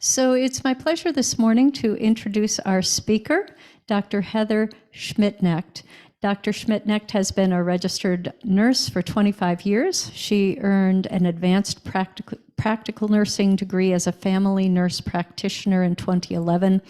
So it's my pleasure this morning to introduce our speaker, Dr. Heather Schmidknecht. Dr. Schmidknecht has been a registered nurse for 25 years. She earned an advanced practical nursing degree as a family nurse practitioner in 2011,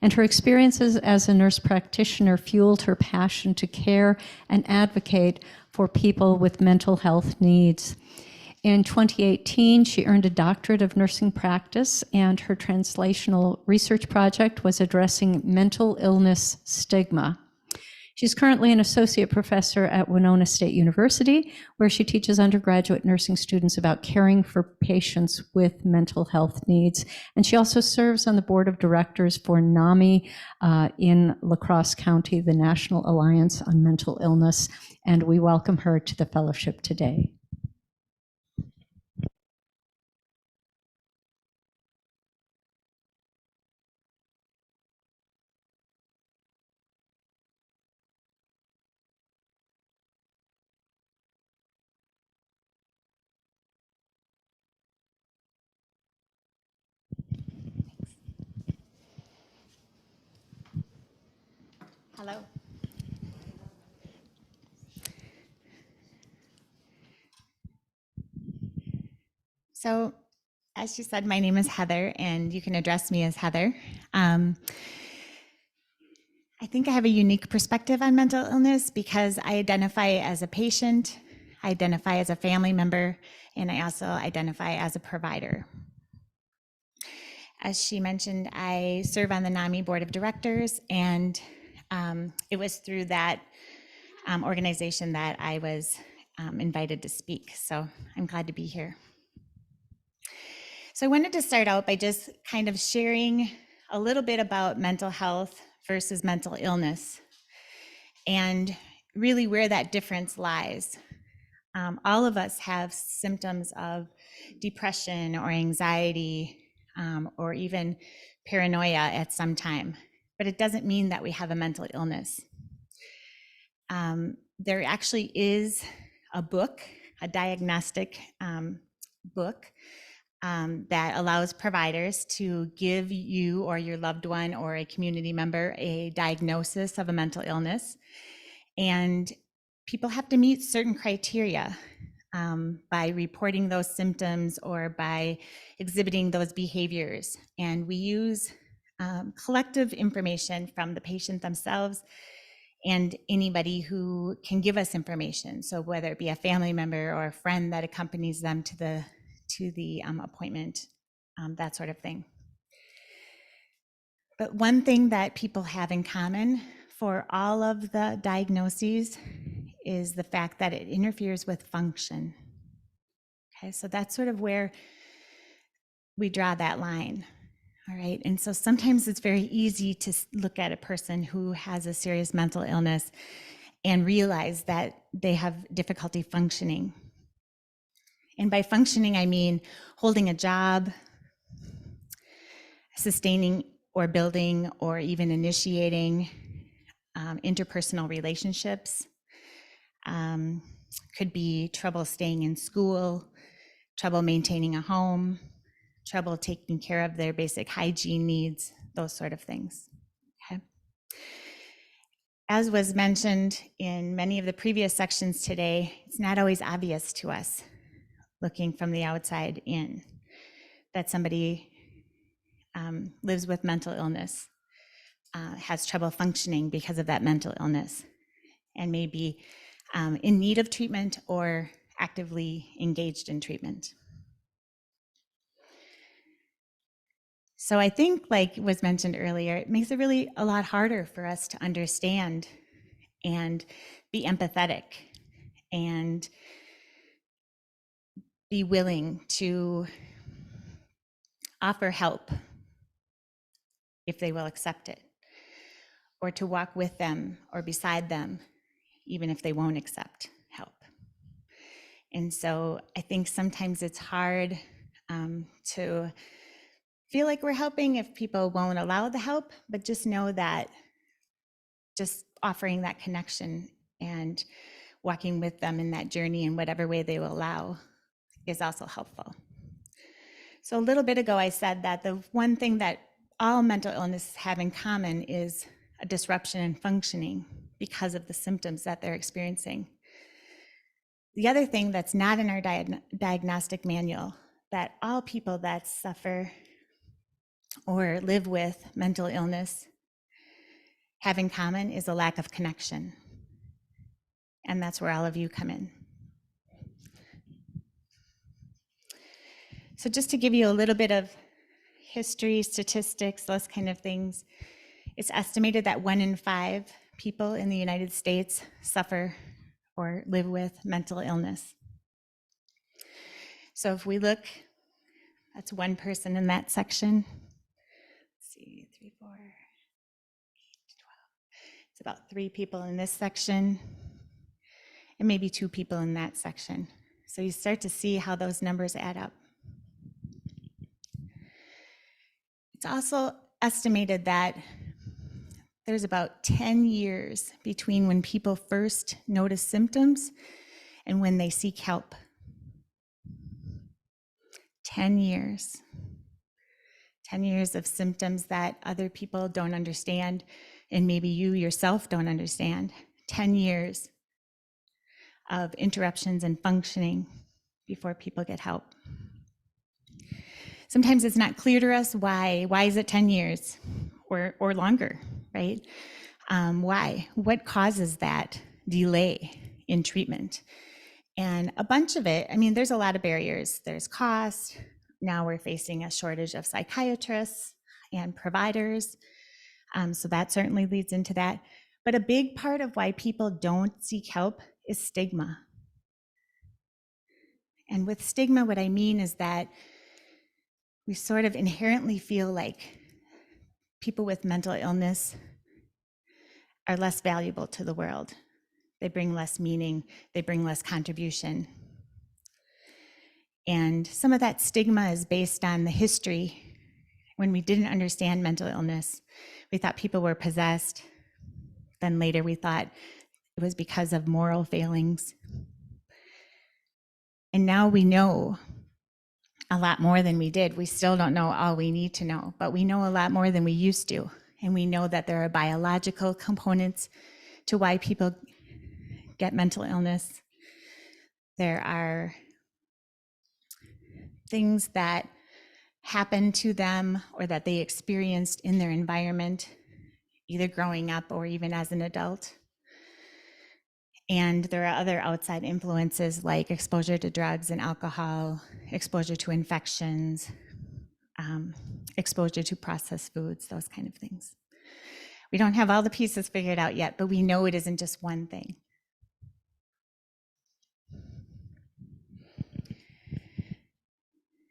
and her experiences as a nurse practitioner fueled her passion to care and advocate for people with mental health needs. In 2018, she earned a doctorate of nursing practice, and her translational research project was addressing mental illness stigma. She's currently an associate professor at Winona State University, where she teaches undergraduate nursing students about caring for patients with mental health needs. And she also serves on the board of directors for NAMI in La Crosse County, the National Alliance on Mental Illness. And we welcome her to the fellowship today. Hello. So, as you said, my name is Heather, and you can address me as Heather. I think I have a unique perspective on mental illness because I identify as a patient, I identify as a family member, and I also identify as a provider. As she mentioned, I serve on the NAMI Board of Directors, and it was through that organization that I was invited to speak. So I'm glad to be here. So I wanted to start out by just kind of sharing a little bit about mental health versus mental illness and really where that difference lies. All of us have symptoms of depression or anxiety or even paranoia at some time, but it doesn't mean that we have a mental illness. There actually is a book, a diagnostic book that allows providers to give you or your loved one or a community member a diagnosis of a mental illness. And people have to meet certain criteria by reporting those symptoms or by exhibiting those behaviors. And we use collective information from the patient themselves and anybody who can give us information. So whether it be a family member or a friend that accompanies them to the appointment, that sort of thing. But one thing that people have in common for all of the diagnoses is the fact that it interferes with function. Okay, so that's sort of where we draw that line. All right, and so sometimes it's very easy to look at a person who has a serious mental illness and realize that they have difficulty functioning. And by functioning, I mean holding a job, sustaining or building or even initiating interpersonal relationships. Could be trouble staying in school, trouble maintaining a home, trouble taking care of their basic hygiene needs, those sort of things. Okay. As was mentioned in many of the previous sections today, it's not always obvious to us looking from the outside in that somebody lives with mental illness, has trouble functioning because of that mental illness, and may be in need of treatment or actively engaged in treatment. So I think, like was mentioned earlier, it makes it really a lot harder for us to understand and be empathetic and be willing to offer help if they will accept it, or to walk with them or beside them, even if they won't accept help. And so I think sometimes it's hard to feel like we're helping if people won't allow the help, but just know that just offering that connection and walking with them in that journey in whatever way they will allow is also helpful. So a little bit ago, I said that the one thing that all mental illnesses have in common is a disruption in functioning because of the symptoms that they're experiencing. The other thing that's not in our diagnostic manual that all people that suffer or live with mental illness have in common is a lack of connection. And that's where all of you come in. So just to give you a little bit of history, statistics, those kind of things, it's estimated that 1 in 5 people in the United States suffer or live with mental illness. So if we look, that's one person in that section. Let's see, 3, 4, 8, 12. It's about 3 people in this section, and maybe 2 people in that section. So you start to see how those numbers add up. It's also estimated that there's about 10 years between when people first notice symptoms and when they seek help. 10 years. 10 years of symptoms that other people don't understand, and maybe you yourself don't understand. 10 years of interruptions in functioning before people get help. Sometimes it's not clear to us why is it 10 years or longer, right? Why? What causes that delay in treatment? And a bunch of it, I mean, there's a lot of barriers. There's cost. Now we're facing a shortage of psychiatrists and providers. So that certainly leads into that. But a big part of why people don't seek help is stigma. And with stigma, what I mean is that we sort of inherently feel like people with mental illness are less valuable to the world. They bring less meaning, they bring less contribution. And some of that stigma is based on the history. When we didn't understand mental illness, we thought people were possessed. Then later we thought it was because of moral failings. And now we know a lot more than we did. We still don't know all we need to know, but we know a lot more than we used to. And we know that there are biological components to why people get mental illness. There are things that happen to them or that they experienced in their environment, either growing up or even as an adult. And there are other outside influences like exposure to drugs and alcohol, exposure to infections, exposure to processed foods, those kind of things. We don't have all the pieces figured out yet, but we know it isn't just one thing.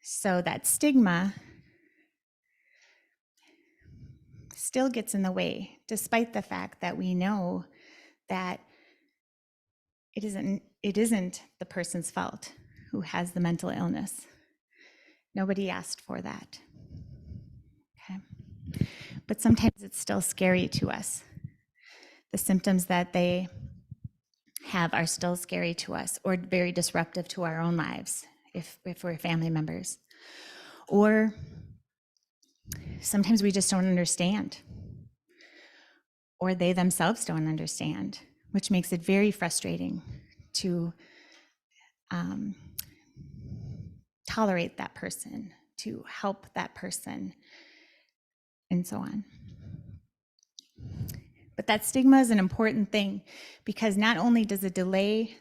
So that stigma still gets in the way, despite the fact that we know that it isn't the person's fault who has the mental illness. Nobody asked for that. Okay. But sometimes it's still scary to us. The symptoms that they have are still scary to us or very disruptive to our own lives if we're family members. Or sometimes we just don't understand, or they themselves don't understand, which makes it very frustrating to tolerate that person, to help that person, and so on. But that stigma is an important thing because not only does it delay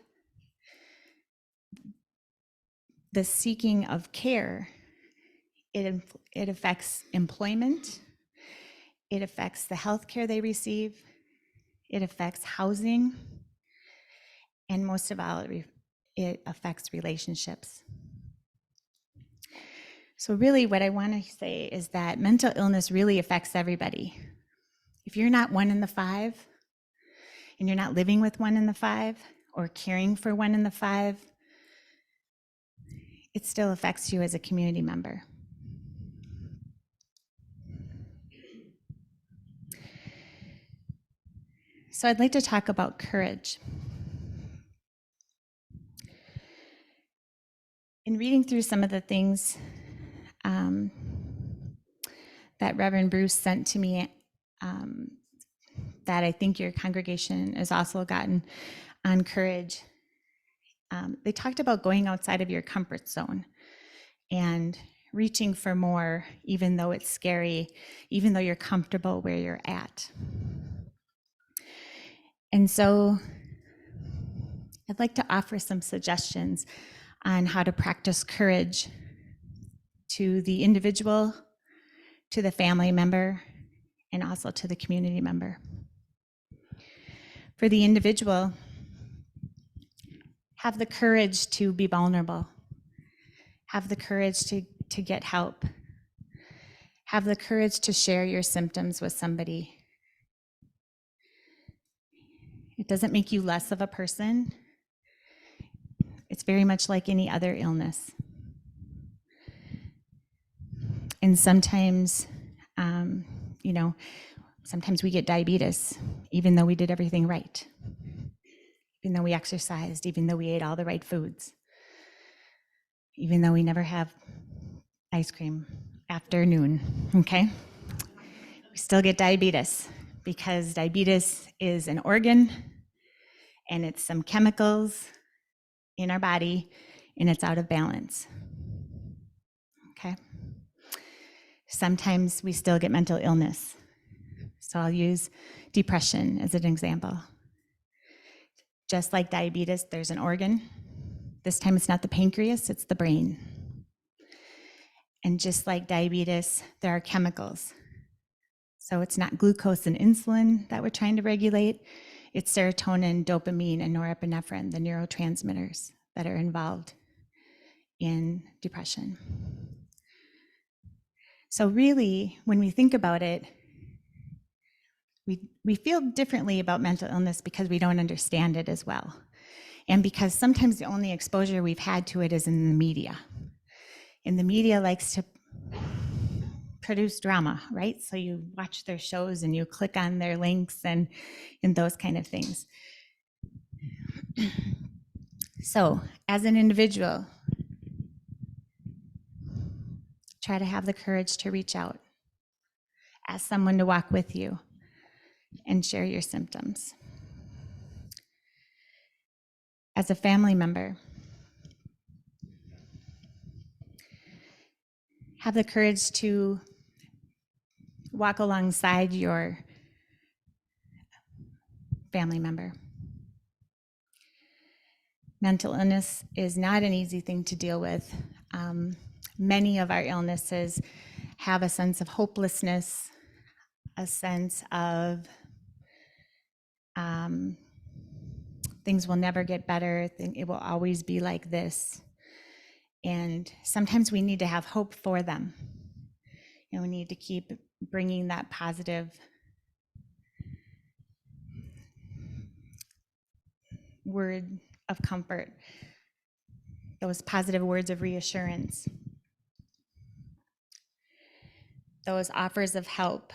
the seeking of care, it affects employment, it affects the health care they receive, it affects housing, and most of all, it affects relationships. So really what I want to say is that mental illness really affects everybody. If you're not 1 in the 5, and you're not living with 1 in the 5, or caring for 1 in the 5, it still affects you as a community member. So I'd like to talk about courage. In reading through some of the things that Reverend Bruce sent to me that I think your congregation has also gotten on courage. They talked about going outside of your comfort zone and reaching for more, even though it's scary, even though you're comfortable where you're at. And so I'd like to offer some suggestions on how to practice courage to the individual, to the family member, and also to the community member. For the individual, have the courage to be vulnerable. Have the courage to get help. Have the courage to share your symptoms with somebody. It doesn't make you less of a person. It's very much like any other illness. And sometimes, sometimes we get diabetes, even though we did everything right, even though we exercised, even though we ate all the right foods, even though we never have ice cream after noon, okay? We still get diabetes because diabetes is an organ and it's some chemicals in our body and it's out of balance, okay? Sometimes we still get mental illness. So I'll use depression as an example. Just like diabetes, there's an organ. This time it's not the pancreas, it's the brain. And just like diabetes, there are chemicals. So it's not glucose and insulin that we're trying to regulate, it's serotonin, dopamine, and norepinephrine, the neurotransmitters that are involved in depression. So really, when we think about it, we feel differently about mental illness because we don't understand it as well. And because sometimes the only exposure we've had to it is in the media. And the media likes to produce drama, right? So you watch their shows and you click on their links and those kind of things. So as an individual, try to have the courage to reach out. Ask someone to walk with you and share your symptoms. As a family member, have the courage to walk alongside your family member. Mental illness is not an easy thing to deal with. Many of our illnesses have a sense of hopelessness, a sense of things will never get better, it will always be like this. And sometimes we need to have hope for them. We need to keep bringing that positive word of comfort, those positive words of reassurance, those offers of help.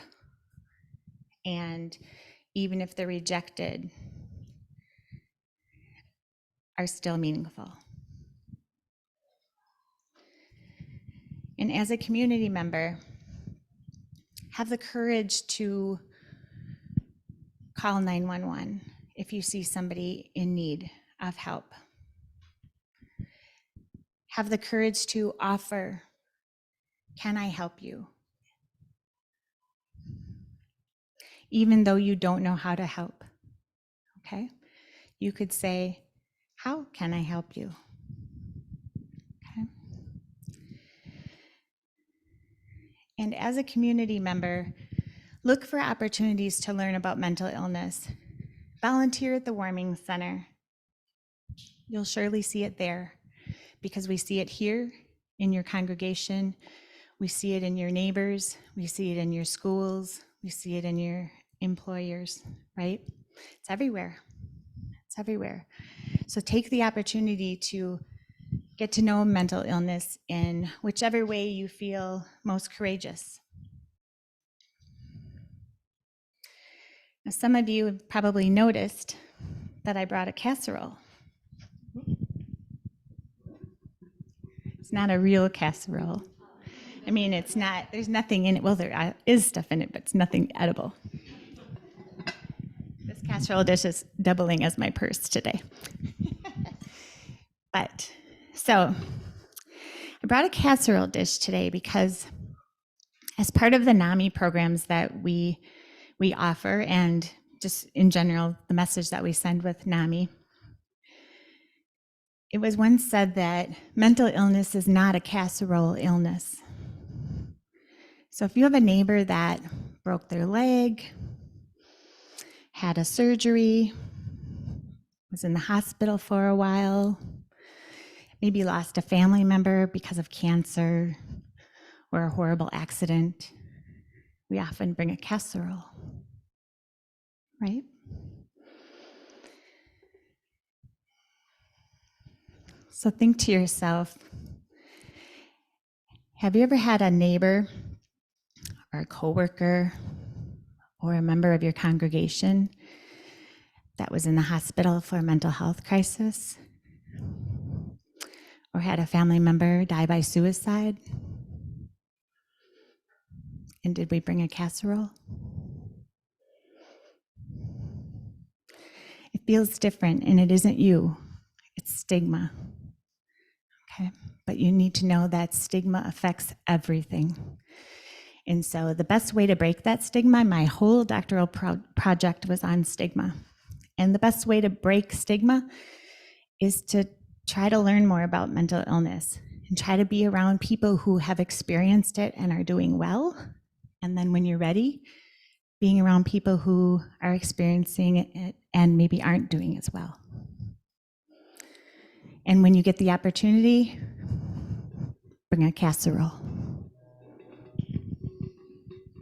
And even if they're rejected, are still meaningful. And as a community member, have the courage to call 911 if you see somebody in need of help. Have the courage to offer, can I help you? Even though you don't know how to help, okay? You could say, how can I help you? Okay. And as a community member, look for opportunities to learn about mental illness. Volunteer at the Warming Center. You'll surely see it there because we see it here in your congregation. We see it in your neighbors. We see it in your schools. We see it in your employers, right? It's everywhere. It's everywhere. So take the opportunity to get to know mental illness in whichever way you feel most courageous. Now, some of you have probably noticed that I brought a casserole. It's not a real casserole. I mean, it's not, there's nothing in it. Well, there is stuff in it, but it's nothing edible. This casserole dish is doubling as my purse today. But, so, I brought a casserole dish today because as part of the NAMI programs that we offer, and just in general, the message that we send with NAMI, it was once said that mental illness is not a casserole illness. So if you have a neighbor that broke their leg, had a surgery, was in the hospital for a while, maybe lost a family member because of cancer or a horrible accident, we often bring a casserole, right? So think to yourself, have you ever had a neighbor or a coworker or a member of your congregation that was in the hospital for a mental health crisis? Or had a family member die by suicide? And did we bring a casserole? It feels different, and it isn't you. It's stigma. Okay? But you need to know that stigma affects everything. And so the best way to break that stigma, my whole doctoral project was on stigma. And the best way to break stigma is to try to learn more about mental illness and try to be around people who have experienced it and are doing well. And then when you're ready, being around people who are experiencing it and maybe aren't doing as well. And when you get the opportunity, bring a casserole.